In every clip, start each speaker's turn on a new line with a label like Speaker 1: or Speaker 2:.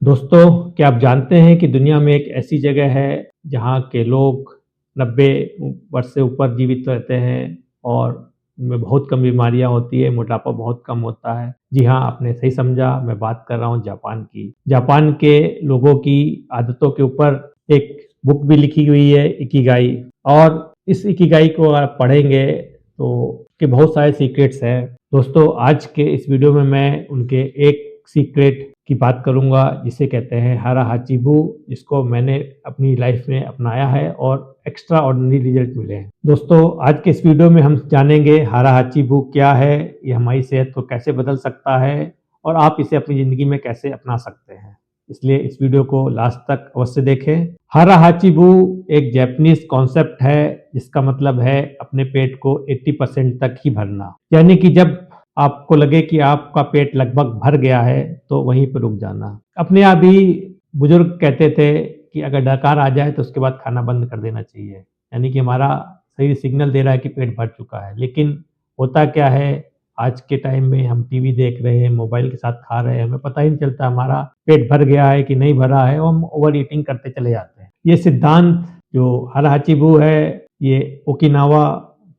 Speaker 1: दोस्तों, क्या आप जानते हैं कि दुनिया में एक ऐसी जगह है जहाँ के लोग 90 वर्ष से ऊपर जीवित रहते हैं और उनमें बहुत कम बीमारियाँ होती है, मोटापा बहुत कम होता है। जी हाँ, आपने सही समझा, मैं बात कर रहा हूँ जापान की। जापान के लोगों की आदतों के ऊपर एक बुक भी लिखी हुई है, इकिगाई। और इस इकिगाई को अगर आप पढ़ेंगे तो उसके बहुत सारे सीक्रेट्स हैं। दोस्तों, आज के इस वीडियो में मैं उनके एक सीक्रेट की बात करूँगा जिसे कहते हैं हारा हाचिबू, जिसको मैंने अपनी लाइफ में अपनाया है और एक्स्ट्रा ऑर्डिनरी रिजल्ट मिले हैं। दोस्तों, आज के इस वीडियो में हम जानेंगे हारा हाचिबू क्या है, ये हमारी सेहत को कैसे बदल सकता है और आप इसे अपनी ज़िंदगी में कैसे अपना सकते हैं। इसलिए इस वीडियो को लास्ट तक अवश्य देखें। हारा हाचिबू एक जैपनीज कॉन्सेप्ट है जिसका मतलब है अपने पेट को 80% तक ही भरना। यानी कि जब आपको लगे कि आपका पेट लगभग भर गया है तो वहीं पर रुक जाना। अपने आप ही बुजुर्ग कहते थे कि अगर डकार आ जाए तो उसके बाद खाना बंद कर देना चाहिए। यानी कि हमारा शरीर सिग्नल दे रहा है कि पेट भर चुका है। लेकिन होता क्या है, आज के टाइम में हम टीवी देख रहे हैं, मोबाइल के साथ खा रहे हैं, हमें पता ही नहीं चलता हमारा पेट भर गया है कि नहीं भरा है और हम ओवर ईटिंग करते चले जाते हैं। ये सिद्धांत जो हारा हाचिबू है, ये ओकिनावा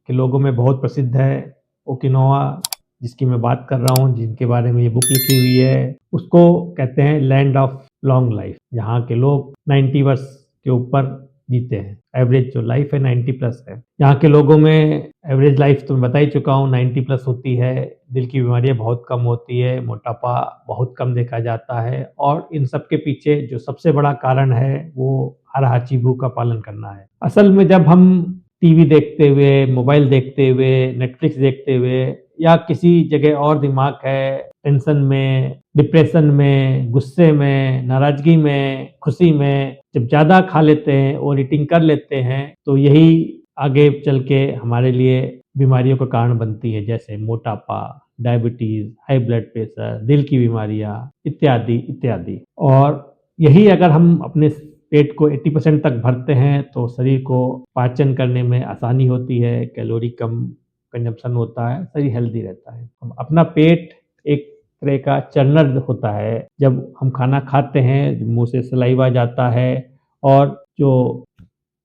Speaker 1: के लोगों में बहुत प्रसिद्ध है। ओकिनावा जिसकी मैं बात कर रहा हूँ, जिनके बारे में ये बुक लिखी हुई है, उसको कहते हैं लैंड ऑफ लॉन्ग लाइफ, जहाँ के लोग 90 वर्ष के ऊपर जीते हैं। एवरेज जो लाइफ है 90 प्लस है। यहाँ के लोगों में एवरेज लाइफ तो मैं बता ही चुका हूँ 90 प्लस होती है। दिल की बीमारियां बहुत कम होती है, मोटापा बहुत कम देखा जाता है और इन सब के पीछे जो सबसे बड़ा कारण है वो हारा हाचिबू का पालन करना है। असल में जब हम टीवी देखते हुए, मोबाइल देखते हुए, नेटफ्लिक्स देखते हुए या किसी जगह और दिमाग है, टेंशन में, डिप्रेशन में, गुस्से में, नाराजगी में, खुशी में, जब ज़्यादा खा लेते हैं और ईटिंग कर लेते हैं तो यही आगे चल के हमारे लिए बीमारियों का कारण बनती है, जैसे मोटापा, डायबिटीज़, हाई ब्लड प्रेशर, दिल की बीमारियाँ इत्यादि इत्यादि। और यही अगर हम अपने पेट को 80% तक भरते हैं तो शरीर को पाचन करने में आसानी होती है, कैलोरी कम कंजम्पशन होता है, शरीर हेल्दी रहता है। अपना पेट एक तरह का चर्नर होता है। जब हम खाना खाते हैं, मुँह से सलाइवा जाता है और जो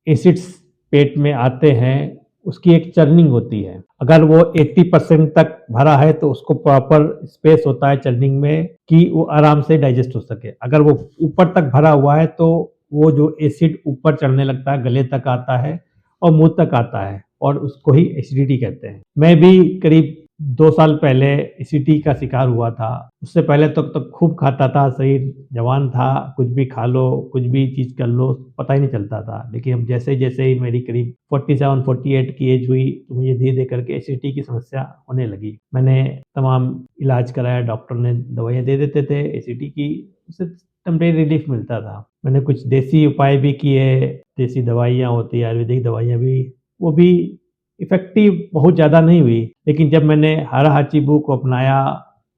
Speaker 1: एसिड्स पेट में आते हैं, उसकी एक चर्निंग होती है। अगर वो 80% तक भरा है तो उसको प्रॉपर स्पेस होता है चर्निंग में कि वो आराम से डाइजेस्ट हो सके। अगर वो ऊपर तक भरा हुआ है तो वो जो एसिड ऊपर चढ़ने लगता है, गले तक आता है और मुँह तक आता है और उसको ही एसिडिटी कहते हैं। मैं भी करीब 2 साल पहले एसिडिटी का शिकार हुआ था। उससे पहले तो खूब खाता था, शरीर जवान था, कुछ भी खा लो, कुछ भी चीज़ कर लो, पता ही नहीं चलता था। लेकिन अब जैसे-जैसे ही मेरी करीब 47-48 की एज हुई तो मुझे धीरे-धीरे करके एसिडिटी की समस्या होने लगी। मैंने तमाम इलाज कराया, डॉक्टर ने दवाइयाँ दे देते थे एसिडिटी की, उससे टेम्परेरी रिलीफ मिलता था। मैंने कुछ देसी उपाय भी किए, देसी दवाइयाँ होती हैं, आयुर्वेदिक दवाइयाँ भी, वो भी इफ़ेक्टिव बहुत ज़्यादा नहीं हुई। लेकिन जब मैंने हारा हाचिबू को अपनाया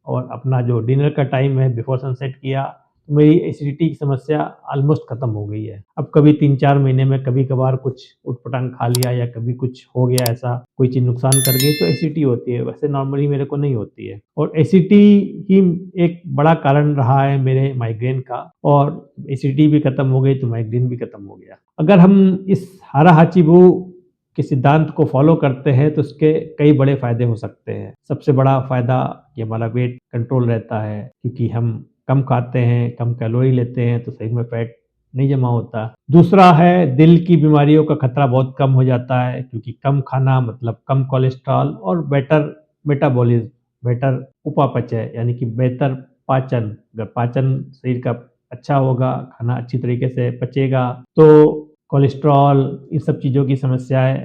Speaker 1: और अपना जो डिनर का टाइम है बिफ़ोर सनसेट किया, तो मेरी एसिडिटी की समस्या ऑलमोस्ट ख़त्म हो गई है। अब कभी 3-4 महीने में कभी-कभार कुछ ऊट-पटांग खा लिया या कभी कुछ हो गया ऐसा, कोई चीज़ नुकसान कर गई तो एसिडिटी होती है, वैसे नॉर्मली मेरे को नहीं होती है। और एसिडिटी ही एक बड़ा कारण रहा है मेरे माइग्रेन का, और एसिडिटी भी ख़त्म हो गई तो माइग्रेन भी ख़त्म हो गया। अगर हम इस हारा हाचिबू के सिद्धांत को फॉलो करते हैं तो इसके कई बड़े फ़ायदे हो सकते हैं। सबसे बड़ा फ़ायदा कि हमारा वेट कंट्रोल रहता है, क्योंकि हम कम खाते हैं, कम कैलोरी लेते हैं तो शरीर में फैट नहीं जमा होता। दूसरा है दिल की बीमारियों का खतरा बहुत कम हो जाता है, क्योंकि कम खाना मतलब कम कोलेस्ट्रॉल और बेटर मेटाबॉलिज़्म, बेटर उपापचय यानी कि बेहतर पाचन। अगर पाचन शरीर का अच्छा होगा, खाना अच्छी तरीके से पचेगा तो कोलेस्ट्रॉल, इन सब चीज़ों की समस्याएँ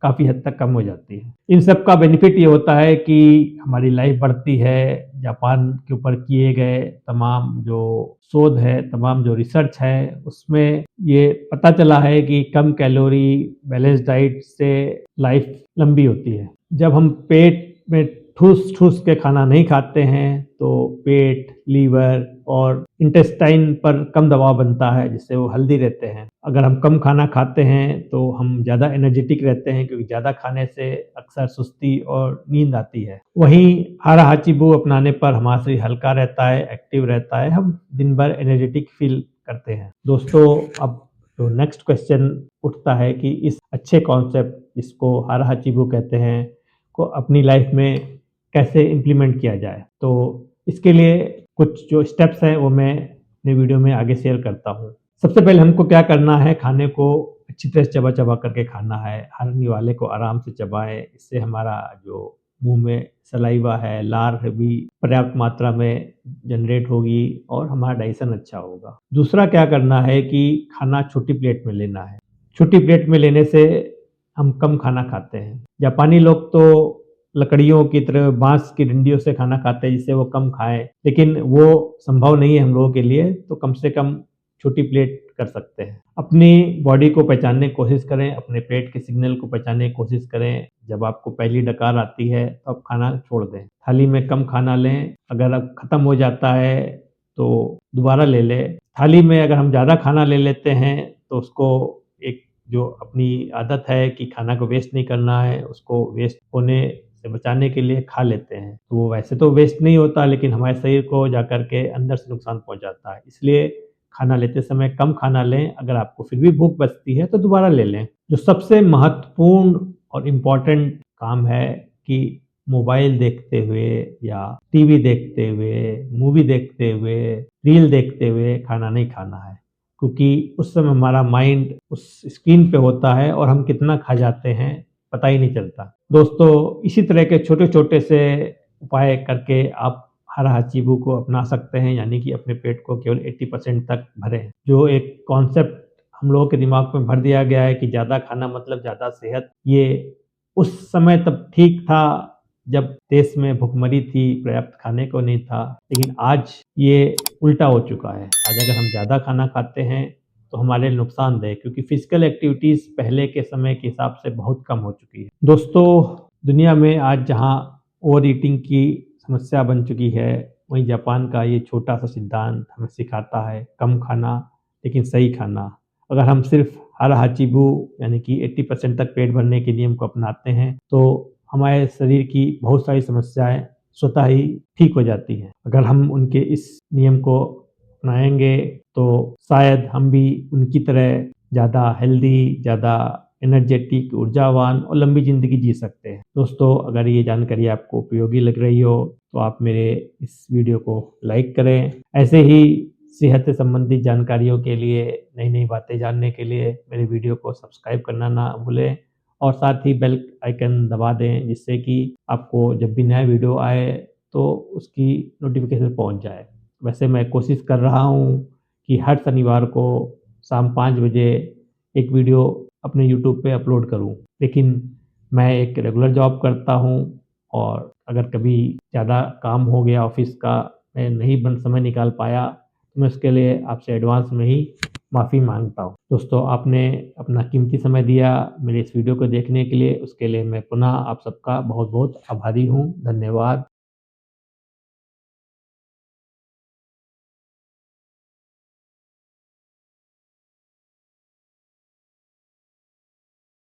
Speaker 1: काफ़ी हद तक कम हो जाती हैं। इन सब का बेनिफिट ये होता है कि हमारी लाइफ बढ़ती है। जापान के ऊपर किए गए तमाम जो शोध है, तमाम जो रिसर्च है, उसमें ये पता चला है कि कम कैलोरी, बैलेंस डाइट से लाइफ लंबी होती है। जब हम पेट में ठूस-ठूस के खाना नहीं खाते हैं, तो पेट, लीवर और इंटेस्टाइन पर कम दबाव बनता है, जिससे वो हेल्दी रहते हैं। अगर हम कम खाना खाते हैं, तो हम ज़्यादा एनर्जेटिक रहते हैं, क्योंकि ज़्यादा खाने से अक्सर सुस्ती और नींद आती है। वहीं हारा हाचिबू अपनाने पर हमारा शरीर हल्का रहता है, एक्टिव रहता है, हम दिन भर एनर्जेटिक फील करते हैं। दोस्तों, अब तो नेक्स्ट क्वेश्चन उठता है कि इस अच्छे कॉन्सेप्ट, जिसको हारा हाचिबू कहते हैं, को अपनी लाइफ में कैसे इम्प्लीमेंट किया जाए। तो इसके लिए कुछ जो स्टेप्स हैं वो मैं अपने वीडियो में आगे शेयर करता हूँ। सबसे पहले हमको क्या करना है, खाने को अच्छी तरह से चबा-चबा करके खाना है। हर निवाले को आराम से चबाएँ, इससे हमारा जो मुँह में सलाइवा है, लार है भी पर्याप्त मात्रा में जनरेट होगी और हमारा डाइजेशन अच्छा होगा। दूसरा क्या करना है कि खाना छोटी प्लेट में लेना है। छोटी प्लेट में लेने से हम कम खाना खाते हैं। जापानी लोग तो लकड़ियों की तरह बाँस की डंडियों से खाना खाते हैं, जिससे वो कम खाएँ, लेकिन वो संभव नहीं है हम लोगों के लिए, तो कम से कम छोटी प्लेट कर सकते हैं। अपनी बॉडी को पहचानने की कोशिश करें, अपने पेट के सिग्नल को पहचानने की कोशिश करें। जब आपको पहली डकार आती है, तो आप खाना छोड़ दें। थाली में कम खाना लें, अगर अब खत्म हो जाता है, तो दोबारा ले लें। थाली में अगर हम ज़्यादा खाना ले लेते हैं, तो उसको एक जो अपनी आदत है कि खाना को वेस्ट नहीं करना है, उसको वेस्ट होने से बचाने के लिए खा लेते हैं। तो वो वैसे तो वेस्ट नहीं होता, लेकिन हमारे शरीर को जाकर के अंदर से नुकसान पहुँचाता है। इसलिए खाना लेते समय कम खाना लें, अगर आपको फिर भी भूख बचती है तो दोबारा ले लें। जो सबसे महत्वपूर्ण और इम्पोर्टेंट काम है कि मोबाइल देखते हुए या टीवी देखते हुए, मूवी देखते हुए, रील देखते हुए खाना नहीं खाना है, क्योंकि उस समय हमारा माइंड उस स्क्रीन पे होता है और हम कितना खा जाते हैं पता ही नहीं चलता। दोस्तों, इसी तरह के छोटे-छोटे से उपाय करके आप हारा हाचिबू को अपना सकते हैं, यानी कि अपने पेट को केवल 80% तक भरें। जो एक कॉन्सेप्ट हम लोगों के दिमाग में भर दिया गया है कि ज़्यादा खाना मतलब ज़्यादा सेहत, ये उस समय तब ठीक था जब देश में भुखमरी थी, पर्याप्त खाने को नहीं था, लेकिन आज ये उल्टा हो चुका है। आज अगर हम ज़्यादा खाना खाते हैं, तो हमारे लिए नुकसानदेह है, क्योंकि फिजिकल एक्टिविटीज़ पहले के समय के हिसाब से बहुत कम हो चुकी है। दोस्तों, दुनिया में आज जहाँ ओवर ईटिंग की समस्या बन चुकी है, वहीं जापान का ये छोटा-सा सिद्धांत हमें सिखाता है कम खाना, लेकिन सही खाना। अगर हम सिर्फ़ हारा हाचिबू यानी कि 80% तक पेट भरने के नियम को अपनाते हैं, तो हमारे शरीर की बहुत सारी समस्याएँ स्वतः ही ठीक हो जाती हैं। अगर हम उनके इस नियम को अपनाएँगे, तो शायद हम भी उनकी तरह ज़्यादा हेल्दी, ज़्यादा एनर्जेटिक, ऊर्जावान और लंबी ज़िंदगी जी सकते हैं। दोस्तों, अगर ये जानकारी आपको उपयोगी लग रही हो, तो आप मेरे इस वीडियो को लाइक करें। ऐसे ही सेहत से संबंधित जानकारियों के लिए, नई-नई बातें जानने के लिए मेरे वीडियो को सब्सक्राइब करना ना भूलें और साथ ही बेल आइकन दबा दें, जिससे कि आपको जब भी नया वीडियो आए, तो उसकी नोटिफ़िकेशन पहुँच जाए। वैसे मैं कोशिश कर रहा हूँ कि हर शनिवार को शाम 5 बजे एक वीडियो अपने यूट्यूब पे अपलोड करूँ। लेकिन मैं एक रेगुलर जॉब करता हूँ और अगर कभी ज़्यादा काम हो गया ऑफ़िस का, मैं नहीं समय निकाल पाया, तो मैं उसके लिए आपसे एडवांस में ही माफ़ी माँगता हूँ। दोस्तों, आपने अपना कीमती समय दिया मेरे इस वीडियो को देखने के लिए, उसके लिए मैं पुनः आप सबका बहुत-बहुत आभारी हूँ। धन्यवाद।